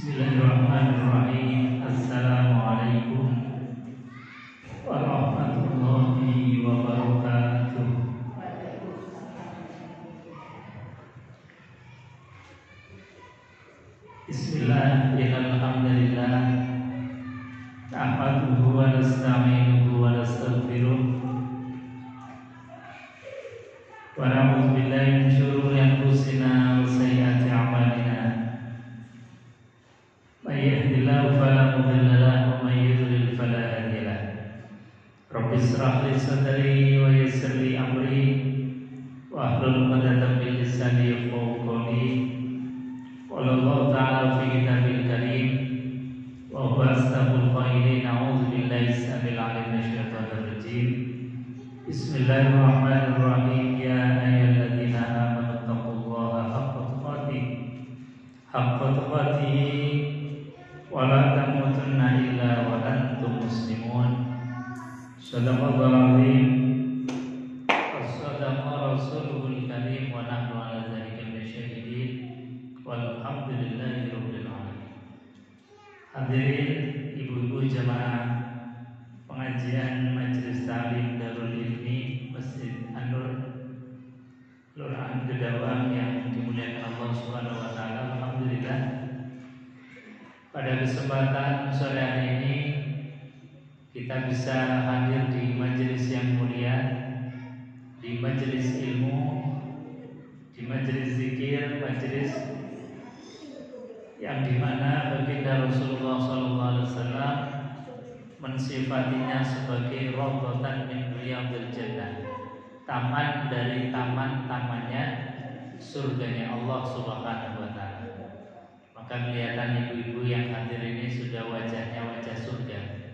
Bismillahirrahmanirrahim. Assalamualaikum warahmatullahi wabarakatuh. Bismillah, alhamdulillah, nahmaduhu wa nasta'inuhu wa nastaghfiruh wa na'udzu billahi min syururi anfusina wa sayyiati a'malina. May yahdihillahu fala mudilla lahu wa may yudlil fala hadiya lahu. Rabbi ishrah li sadri wa yassir li amri wa hlul 'uqdatam min lisani yafqahu qawli. Qala Allah ta'ala fi kitabil karim wa huwa asdaqul qailin. A'udzu billahi samil 'alim minasyaitonir rajim. Bismillahirrahmanirrahim. Ya ayyuhalladzina amanu taqullaha haqqa tuqatih wa la tamutunna illa wa antum muslimun. Shadaqallahul azim. Wassadaqa rasuluhul karim wa nahnu ala dzalika minasyahidin walhamdulillahi rabbil alamin. Hadirin ibu-ibu jamaah pengajian Majelis Ta'lim Darul Ilmi Masjid An-Nur Kelurahan Gedawang yang dimuliakan Allah Subhanahu wa taala. Alhamdulillah, pada kesempatan sore hari ini kita bisa hadir di majelis yang mulia, di majelis ilmu, di majelis zikir, majelis yang dimana baginda Rasulullah SAW mensifatinya sebagai rawdatan min riyadil jannah, taman dari taman-tamannya surganya Allah Subhanahu wa taala. Maka kelihatan ibu-ibu yang hadir ini sudah wajahnya wajah surga.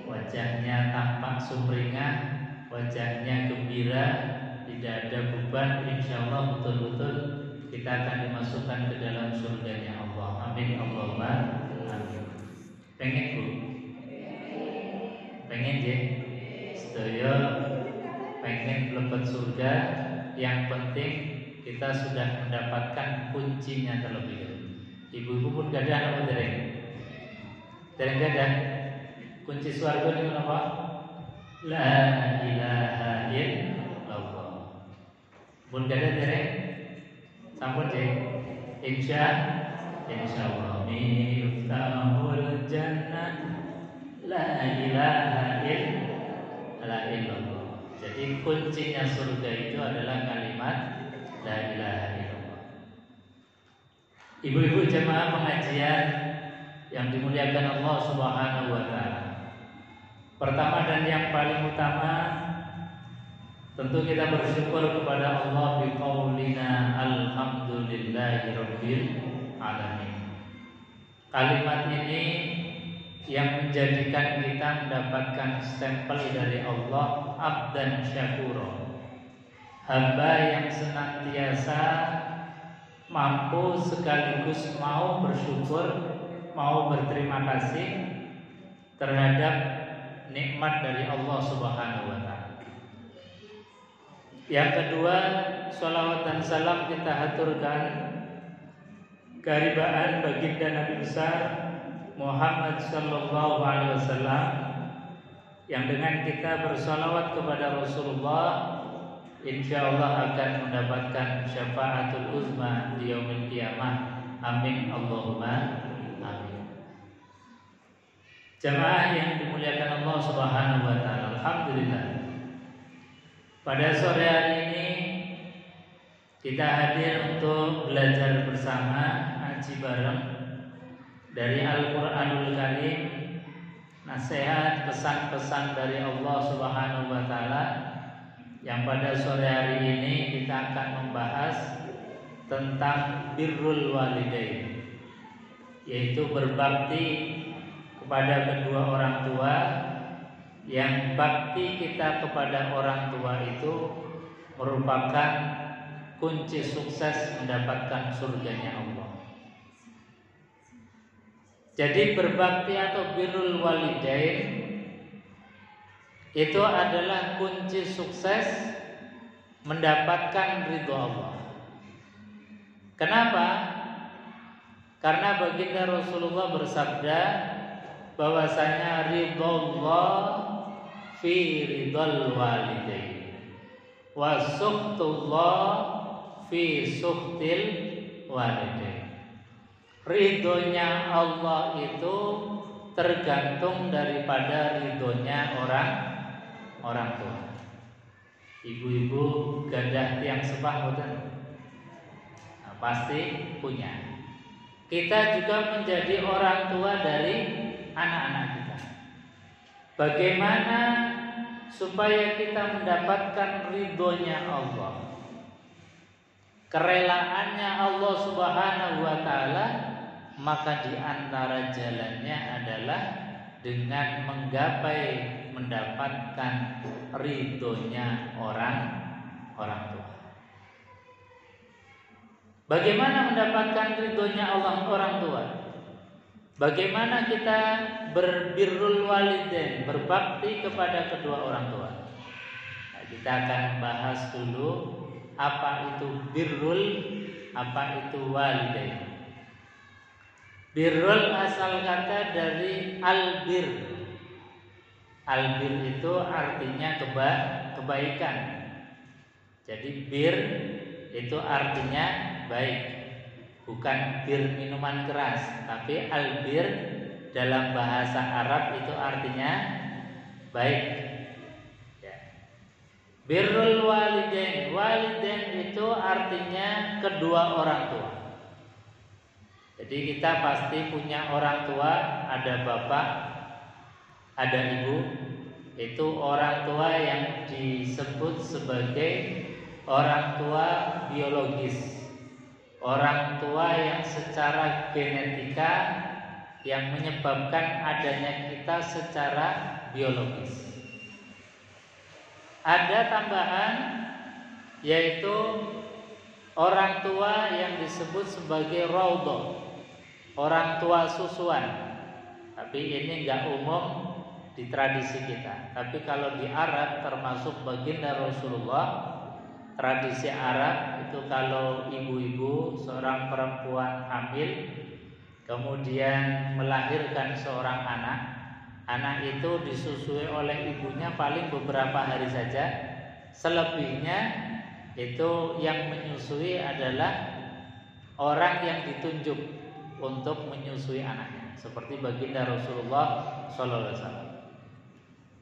Wajahnya tampak sumringah, wajahnya gembira, tidak ada beban. Insyaallah betul-betul kita akan dimasukkan ke dalam surganya Allah. Amin Allahumma amin. Pengen Bu? Pengen je? Sedaya pengen mlebet surga. Yang penting kita sudah mendapatkan kuncinya terlebih dahulu. Ibu-ibu pun gadah apa dereng? Dereng gadah. Kunci surga ini apa? La ilaha illallah. Pun gadah dereng? Sampun je? Insyaallah miftahul jannah la ilaha illallah. Jadi kuncinya surga itu adalah kalimat la ilaha illallah. Ibu-ibu jemaah pengajian yang dimuliakan Allah Subhanahu wa taala. Pertama dan yang paling utama, tentu kita bersyukur kepada Allah biqaulina alhamdulillahirabbil alamin. Kalimat ini yang menjadikan kita mendapatkan stempel dari Allah abdan syakura, hamba yang senantiasa mampu sekaligus mau bersyukur, mau berterima kasih terhadap nikmat dari Allah Subhanahu wa taala. Yang kedua, sholawat dan salam kita haturkan keharibaan baginda Nabi besar Muhammad sallallahu alaihi wasallam, yang dengan kita bersalawat kepada Rasulullah insyaallah akan mendapatkan syafaatul uzma di yaumil qiyamah. Amin Allahumma amin. Jamaah yang dimuliakan Allah Subhanahu wa taala, alhamdulillah pada sore hari ini kita hadir untuk belajar bersama, ngaji bareng dari Al-Qur'anul Karim, nasihat pesan-pesan dari Allah Subhanahu wa taala, yang pada sore hari ini kita akan membahas tentang birrul walidain, yaitu berbakti kepada kedua orang tua. Yang bakti kita kepada orang tua itu merupakan kunci sukses mendapatkan surganya Allah. Jadi berbakti atau birrul walidain itu adalah kunci sukses mendapatkan ridho Allah. Kenapa? Karena baginda Rasulullah bersabda bahwasanya ridhollah fi ridhal walidain wa sukhtullah fi sukhtil walidain. Ridhonya Allah itu tergantung daripada ridhonya orang tua. Ibu-ibu gadah tiang sepah boten? Nah, pasti punya. Kita juga menjadi orang tua dari anak-anak kita. Bagaimana supaya kita mendapatkan ridhonya Allah, kerelaannya Allah Subhanahu wa ta'ala? Maka di antara jalannya adalah dengan menggapai mendapatkan ridhonya orang tua. Bagaimana mendapatkan ridhonya Allah orang tua? Bagaimana kita berbirrul walidain, berbakti kepada kedua orang tua? Nah, kita akan bahas dulu apa itu birrul, apa itu walidain. Birrul asal kata dari albir. Albir itu artinya kebaikan. Jadi bir itu artinya baik, bukan bir minuman keras, tapi albir dalam bahasa Arab itu artinya baik. Ya. Birrul walidain, walidain itu artinya kedua orang tua. Jadi kita pasti punya orang tua, ada bapak, ada ibu. Itu orang tua yang disebut sebagai orang tua biologis, orang tua yang secara genetika yang menyebabkan adanya kita secara biologis. Ada tambahan, yaitu orang tua yang disebut sebagai raudhah, orang tua susuan. Tapi ini enggak umum di tradisi kita. Tapi kalau di Arab, termasuk baginda Rasulullah, tradisi Arab itu kalau ibu-ibu seorang perempuan hamil kemudian melahirkan seorang anak, anak itu disusui oleh ibunya paling beberapa hari saja. Selebihnya itu yang menyusui adalah orang yang ditunjuk untuk menyusui anaknya, seperti baginda Rasulullah sallallahu alaihi wasallam.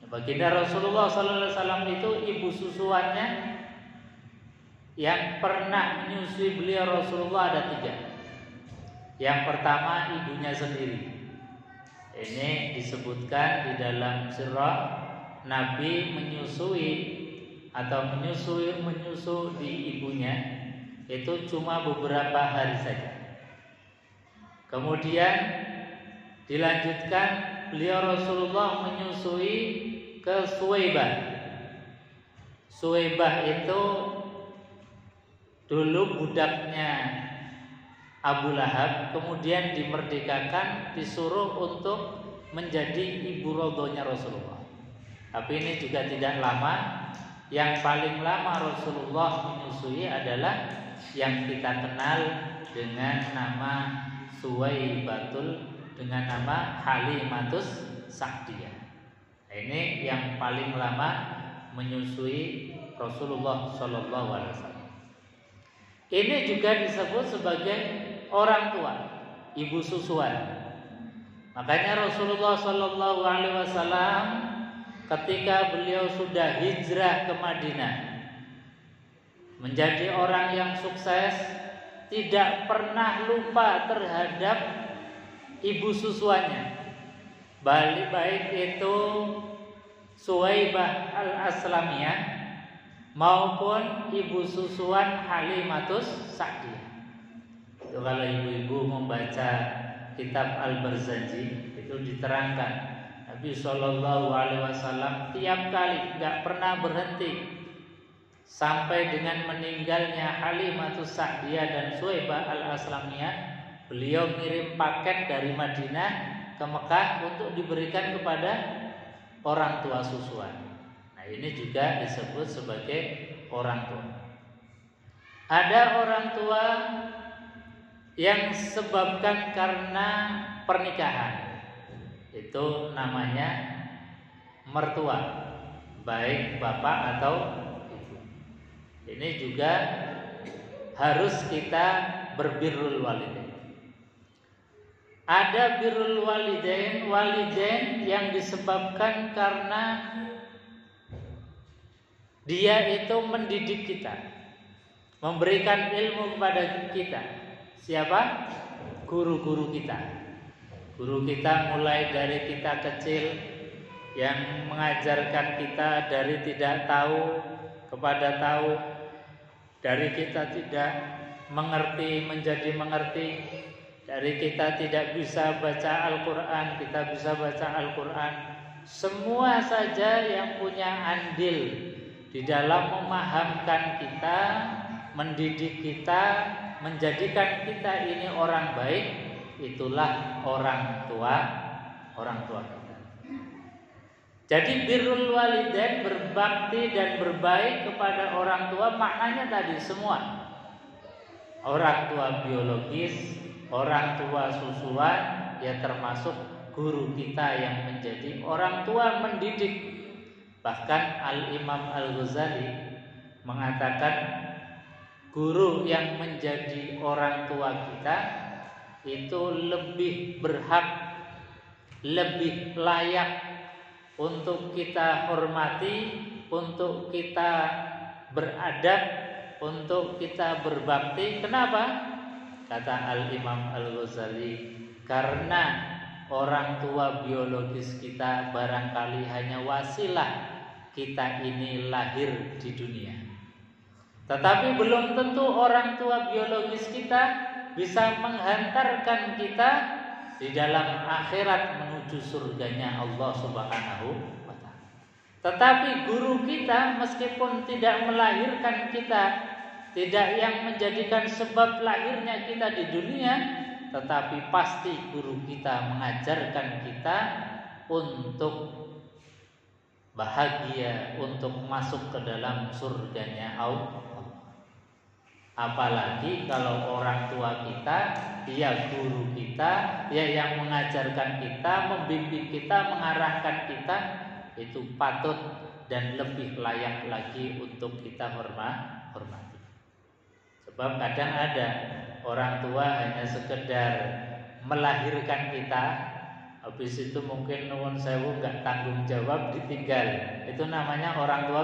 Baginda Rasulullah sallallahu alaihi wasallam itu ibu susuannya yang pernah menyusui beliau Rasulullah ada 3. Yang pertama ibunya sendiri. Ini disebutkan di dalam sirah, Nabi menyusui atau menyusu di ibunya itu cuma beberapa hari saja. Kemudian dilanjutkan beliau Rasulullah menyusui ke Suwaibah. Suwaibah itu dulu budaknya Abu Lahab, kemudian dimerdekakan, disuruh untuk menjadi ibu rodonya Rasulullah. Tapi ini juga tidak lama. Yang paling lama Rasulullah menyusui adalah yang kita kenal dengan nama Suwaibatul, dengan nama Halimatus Sa'diyah. Ini yang paling lama menyusui Rasulullah Shallallahu Alaihi Wasallam. Ini juga disebut sebagai orang tua, ibu susuan. Makanya Rasulullah Shallallahu Alaihi Wasallam ketika beliau sudah hijrah ke Madinah, menjadi orang yang sukses, tidak pernah lupa terhadap ibu susuannya. Baik itu Suwaibah al-Aslamiyah maupun ibu susuan Halimatus Sa'diyah. Itu kalau ibu-ibu membaca kitab Al-Barzanji itu diterangkan Nabi Shallallahu Alaihi Wasallam tiap kali nggak pernah berhenti sampai dengan meninggalnya Halimatus Sa'diyah dan Suwaibah al-Aslamiyah. Beliau ngirim paket dari Madinah ke Mekah untuk diberikan kepada orang tua susuan. Nah, ini juga disebut sebagai orang tua. Ada orang tua yang disebabkan karena pernikahan, itu namanya mertua, baik bapak atau ibu. Ini juga harus kita berbirrul walidain. Ada birrul walidain, walidain yang disebabkan karena dia itu mendidik kita, memberikan ilmu kepada kita. Siapa? Guru-guru kita. Guru kita mulai dari kita kecil, yang mengajarkan kita dari tidak tahu kepada tahu, dari kita tidak mengerti menjadi mengerti, dari kita tidak bisa baca Al-Quran kita bisa baca Al-Quran. Semua saja yang punya andil di dalam memahamkan kita, mendidik kita, menjadikan kita ini orang baik, itulah orang tua kita. Jadi birrul walidain, berbakti dan berbaik kepada orang tua, maknanya tadi semua. Orang tua biologis, orang tua susuan, ya termasuk guru kita yang menjadi orang tua mendidik. Bahkan Al-Imam Al-Ghazali mengatakan guru yang menjadi orang tua kita itu lebih berhak, lebih layak untuk kita hormati, untuk kita beradab, untuk kita berbakti. Kenapa? Kata Al-Imam Al-Ghazali, karena orang tua biologis kita barangkali hanya wasilah kita ini lahir di dunia. Tetapi belum tentu orang tua biologis kita bisa menghantarkan kita di dalam akhirat menuju surganya Allah Subhanahu wa ta'ala. Tetapi guru kita meskipun tidak melahirkan kita, tidak yang menjadikan sebab lahirnya kita di dunia, tetapi pasti guru kita mengajarkan kita untuk bahagia, untuk masuk ke dalam surganya Allah. Apalagi kalau orang tua kita, dia guru kita, dia yang mengajarkan kita, membimbing kita, mengarahkan kita, itu patut dan lebih layak lagi untuk kita hormati. Sebab kadang ada orang tua hanya sekedar melahirkan kita, habis itu mungkin nuwun sewu nggak tanggung jawab, ditinggal. Itu namanya orang tua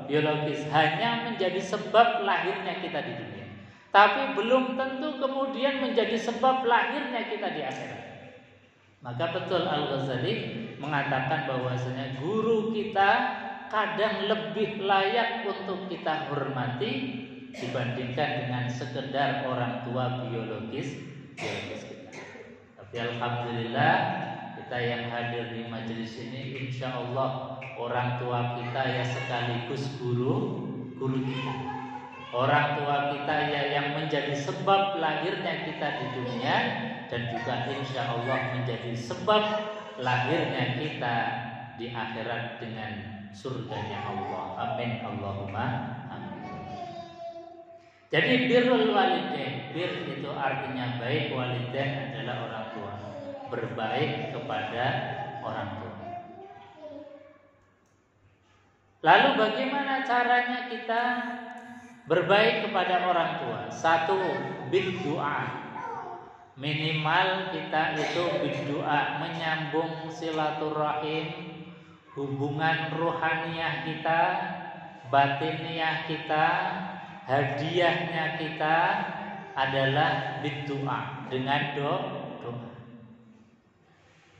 biologis, hanya menjadi sebab lahirnya kita di dunia, tapi belum tentu kemudian menjadi sebab lahirnya kita di akhirat. Maka betul Al-Ghazali mengatakan bahwasanya guru kita kadang lebih layak untuk kita hormati dibandingkan dengan sekedar orang tua biologis kita. Tapi alhamdulillah kita yang hadir di majelis ini, insya Allah orang tua kita ya sekaligus guru kita. Orang tua kita ya yang menjadi sebab lahirnya kita di dunia, dan juga insya Allah menjadi sebab lahirnya kita di akhirat dengan surganya Allah. Amin Allahumma amin. Jadi birrul walidain, bir itu artinya baik, walidain adalah orang tua, berbaik kepada orang tua. Lalu bagaimana caranya kita berbaik kepada orang tua? Satu, bid-du'a. Minimal kita itu bid-du'a, menyambung silaturahim, hubungan ruhaniyah kita, batiniah kita, hadiahnya kita adalah bid-du'a, dengan doa.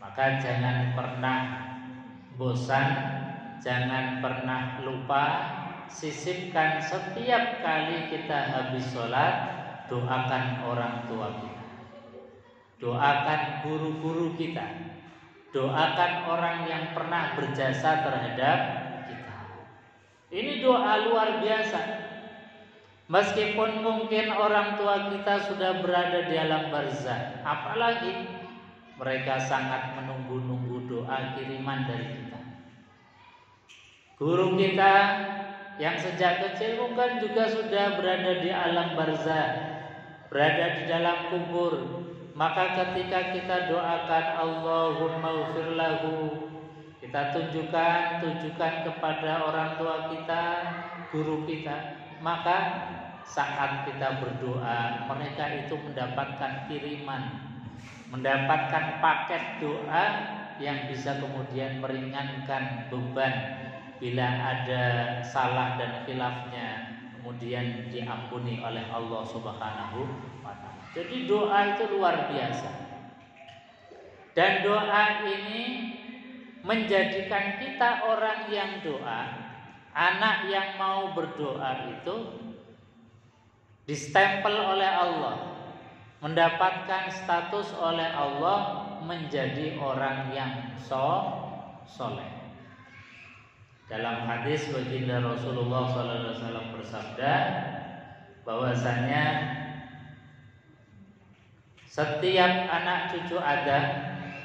Maka jangan pernah bosan, jangan pernah lupa, sisipkan setiap kali kita habis sholat, doakan orang tua kita, doakan guru-guru kita, doakan orang yang pernah berjasa terhadap kita. Ini doa luar biasa. Meskipun mungkin orang tua kita sudah berada di alam barzah, apalagi mereka sangat menunggu-nunggu doa kiriman dari kita. Guru kita yang sejak kecil mungkin juga sudah berada di alam barzah, berada di dalam kubur, maka ketika kita doakan Allahumma ighfir lahu, kita tujukan kepada orang tua kita, guru kita, maka saat kita berdoa, mereka itu mendapatkan kiriman, mendapatkan paket doa yang bisa kemudian meringankan beban bila ada salah dan khilafnya, kemudian diampuni oleh Allah Subhanahu wa ta'ala. Jadi doa itu luar biasa. Dan doa ini menjadikan kita orang yang doa, anak yang mau berdoa itu distempel oleh Allah, mendapatkan status oleh Allah menjadi orang yang soleh. Dalam hadis baginda Rasulullah SAW bersabda bahwasanya setiap anak cucu Adam,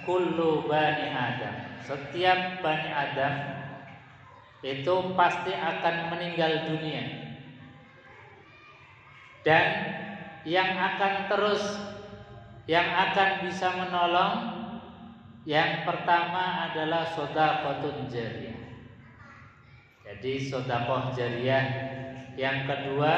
kullu bani Adam, setiap bani Adam itu pasti akan meninggal dunia, dan yang akan bisa menolong yang pertama adalah shadaqatun jariyah. Jadi sedekah jariyah. Yang kedua